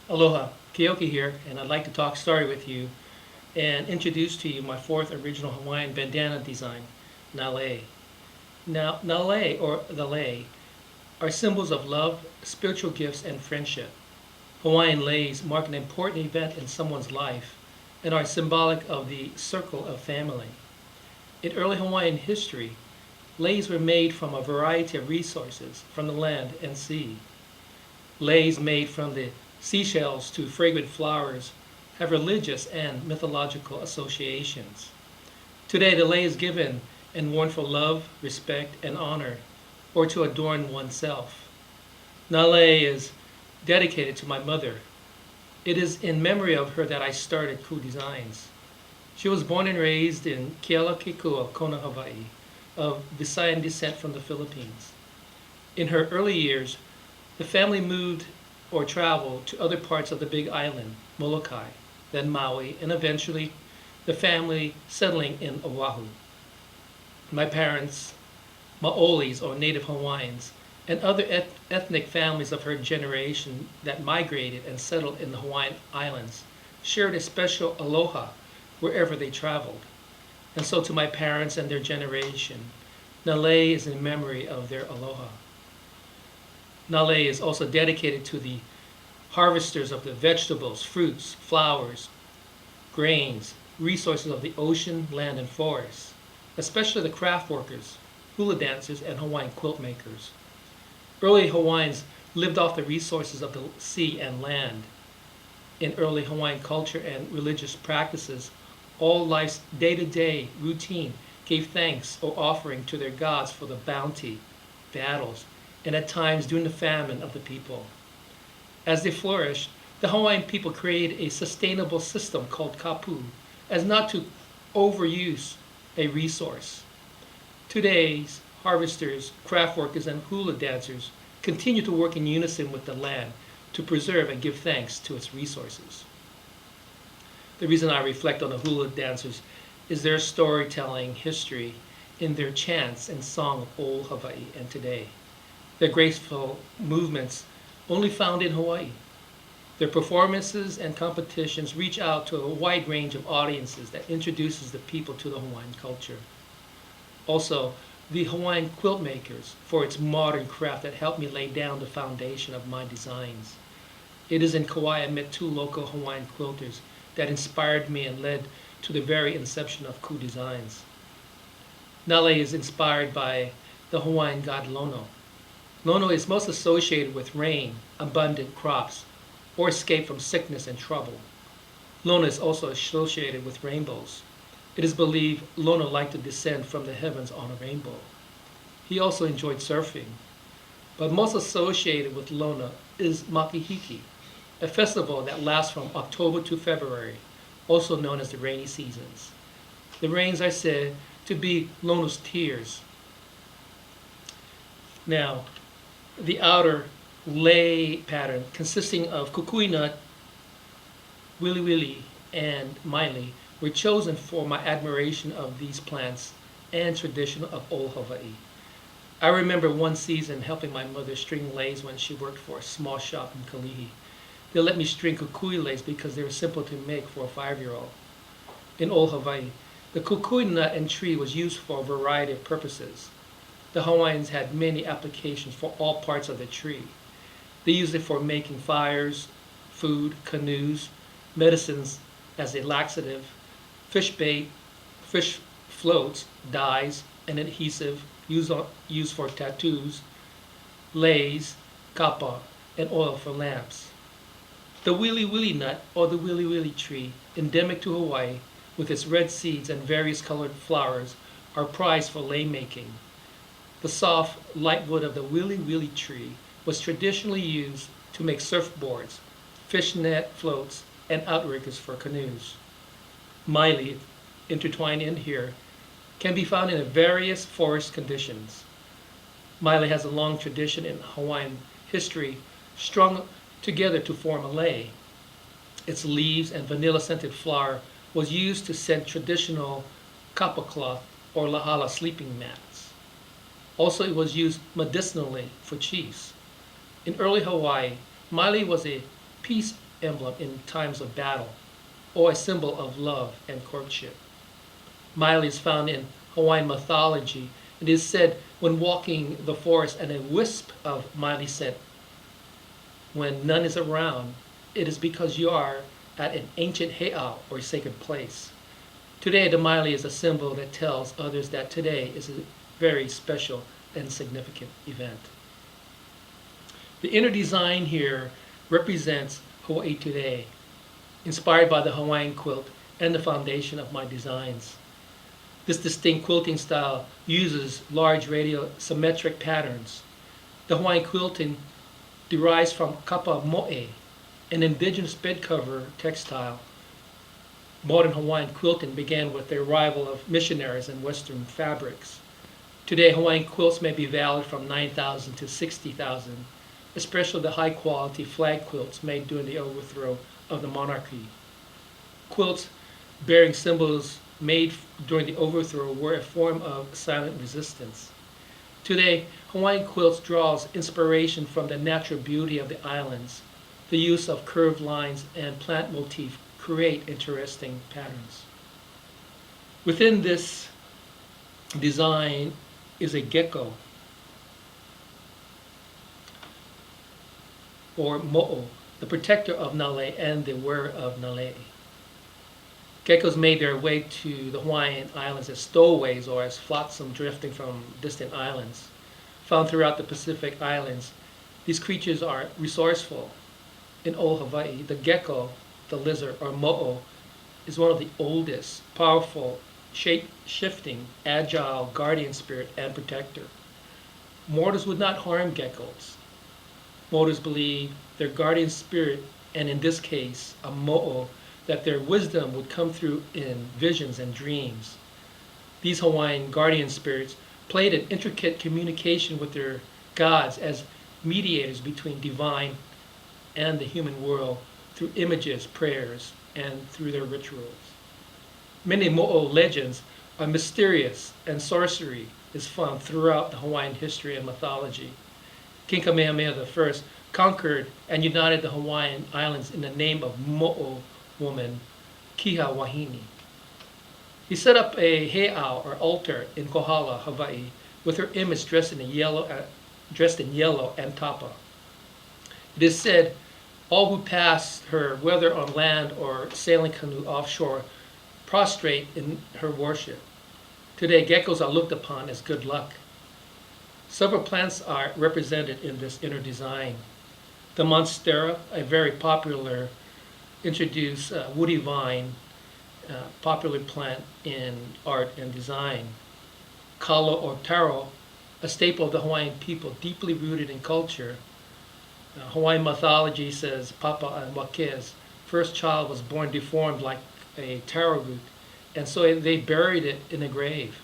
Aloha, Keoki here, and I'd like to talk story with you and introduce to you my fourth original Hawaiian bandana design, Nale. Now, Nale, or the lei, are symbols of love, spiritual gifts, and friendship. Hawaiian leis mark an important event in someone's life and are symbolic of the circle of family. In early Hawaiian history, leis were made from a variety of resources from the land and sea. Leis made from the seashells to fragrant flowers have religious and mythological associations. Today, the lei is given and worn for love, respect, and honor, or to adorn oneself. Nale is dedicated to my mother. It is in memory of her that I started Ku Designs. She was born and raised in Kealakekua, Kona, Hawaii, of Visayan descent from the Philippines. In her early years, the family moved or traveled to other parts of the Big Island, Molokai, then Maui, and eventually the family settling in Oahu. My parents, Maolis or Native Hawaiians, and other ethnic families of her generation that migrated and settled in the Hawaiian Islands shared a special aloha wherever they traveled. And so to my parents and their generation, Nale is in memory of their aloha. Nale is also dedicated to the harvesters of the vegetables, fruits, flowers, grains, resources of the ocean, land, and forests, especially the craft workers, hula dancers, and Hawaiian quilt makers. Early Hawaiians lived off the resources of the sea and land. In early Hawaiian culture and religious practices, all life's day-to-day routine gave thanks or offering to their gods for the bounty, battles, and at times during the famine of the people. As they flourished, the Hawaiian people created a sustainable system called kapu, as not to overuse a resource. Today's harvesters, craft workers, and hula dancers continue to work in unison with the land to preserve and give thanks to its resources. The reason I reflect on the hula dancers is their storytelling history in their chants and song of old Hawaii and today. Their graceful movements only found in Hawaii. Their performances and competitions reach out to a wide range of audiences that introduces the people to the Hawaiian culture. Also, the Hawaiian quilt makers for its modern craft that helped me lay down the foundation of my designs. It is in Kauai I met two local Hawaiian quilters that inspired me and led to the very inception of Ku Designs. Nale is inspired by the Hawaiian god Lono. Lono is most associated with rain, abundant crops, or escape from sickness and trouble. Lono is also associated with rainbows. It is believed Lono liked to descend from the heavens on a rainbow. He also enjoyed surfing. But most associated with Lono is Makihiki, a festival that lasts from October to February, also known as the rainy seasons. The rains are said to be Lono's tears. Now, the outer lei pattern consisting of kukui nut, wili wili, and maili were chosen for my admiration of these plants and tradition of old Hawaii. I remember one season helping my mother string leis when she worked for a small shop in Kalihi. They let me string kukui leis because they were simple to make for a 5-year-old. In old Hawaii, the kukui nut and tree was used for a variety of purposes. The Hawaiians had many applications for all parts of the tree. They used it for making fires, food, canoes, medicines as a laxative, fish bait, fish floats, dyes, and adhesive used for tattoos, leis, kapa, and oil for lamps. The wili wili nut, or the wili wili tree, endemic to Hawaii, with its red seeds and various colored flowers, are prized for lei making. The soft, light wood of the wili wili tree was traditionally used to make surfboards, fish net floats, and outriggers for canoes. Maili, intertwined in here, can be found in various forest conditions. Maili has a long tradition in Hawaiian history, strung together to form a lei. Its leaves and vanilla-scented flower was used to scent traditional kapa cloth or lahala sleeping mats. Also, it was used medicinally for chiefs. In early Hawaii, maili was a peace emblem in times of battle, or a symbol of love and courtship. Maile is found in Hawaiian mythology. It is said when walking the forest and a wisp of maile scent, when none is around, it is because you are at an ancient heiau, or sacred place. Today, the maile is a symbol that tells others that today is a very special and significant event. The inner design here represents Hawaii today, inspired by the Hawaiian quilt and the foundation of my designs. This distinct quilting style uses large radial symmetric patterns. The Hawaiian quilting derives from kapa moe, an indigenous bed cover textile. Modern Hawaiian quilting began with the arrival of missionaries and Western fabrics. Today, Hawaiian quilts may be valued from $9,000 to $60,000, especially the high-quality flag quilts made during the overthrow of the monarchy. Quilts bearing symbols made during the overthrow were a form of silent resistance. Today, Hawaiian quilts draws inspiration from the natural beauty of the islands. The use of curved lines and plant motif create interesting patterns. Within this design is a gecko, or mo'o, the protector of Nale and the wearer of Nale. Geckos made their way to the Hawaiian Islands as stowaways or as flotsam drifting from distant islands. Found throughout the Pacific Islands, these creatures are resourceful. In old Hawaii, the gecko, the lizard, or mo'o, is one of the oldest, powerful, shape-shifting, agile guardian spirit and protector. Mortals would not harm geckos. Mortals believe their guardian spirit, and in this case, a mo'o, that their wisdom would come through in visions and dreams. These Hawaiian guardian spirits played an intricate communication with their gods as mediators between divine and the human world through images, prayers, and through their rituals. Many mo'o legends are mysterious, and sorcery is found throughout the Hawaiian history and mythology. King Kamehameha I conquered and united the Hawaiian Islands in the name of mo'o woman, Kiha Wahine. He set up a heiau, or altar, in Kohala, Hawaii, with her image dressed in yellow and tapa. It is said all who passed her, whether on land or sailing canoe offshore, prostrate in her worship. Today, geckos are looked upon as good luck. Several plants are represented in this inner design. The monstera, a very popular introduced woody vine, popular plant in art and design. Kalo or taro, a staple of the Hawaiian people, deeply rooted in culture. Hawaiian mythology says Papa and Wake's first child was born deformed like a taro root, and so they buried it in a grave.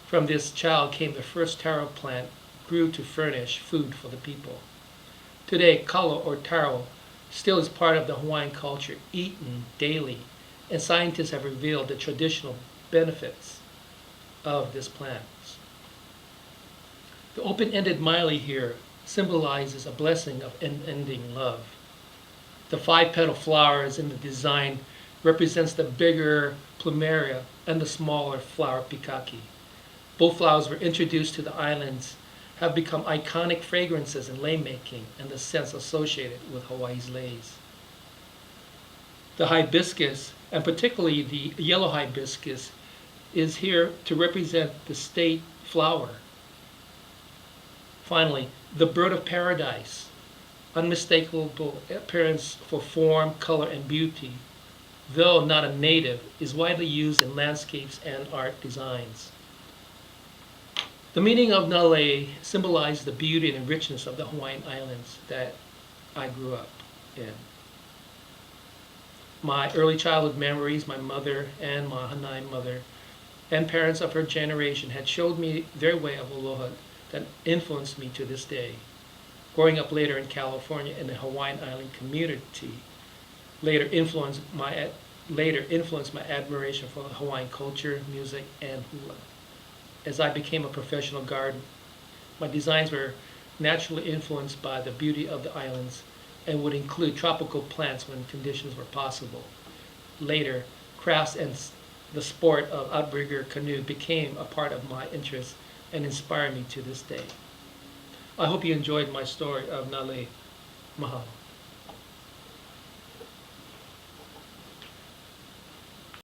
From this child came the first taro plant, grew to furnish food for the people. Today, kalo or taro still is part of the Hawaiian culture, eaten daily, and scientists have revealed the traditional benefits of this plant. The open-ended maile here symbolizes a blessing of unending love. The 5-petal flowers in the design represents the bigger plumeria and the smaller flower pikaki. Both flowers were introduced to the islands, have become iconic fragrances in lei making and the scents associated with Hawaii's leis. The hibiscus, and particularly the yellow hibiscus, is here to represent the state flower. Finally, the bird of paradise, unmistakable appearance for form, color, and beauty, though not a native, is widely used in landscapes and art designs. The meaning of Nale symbolizes the beauty and richness of the Hawaiian Islands that I grew up in. My early childhood memories, my mother and my Hanai mother and parents of her generation had showed me their way of aloha that influenced me to this day. Growing up later in California in the Hawaiian Island community later influenced my admiration for Hawaiian culture, music, and hula. As I became a professional gardener, my designs were naturally influenced by the beauty of the islands and would include tropical plants when conditions were possible. Later, crafts and the sport of outrigger canoe became a part of my interest and inspire me to this day. I hope you enjoyed my story of Nale. Mahalo.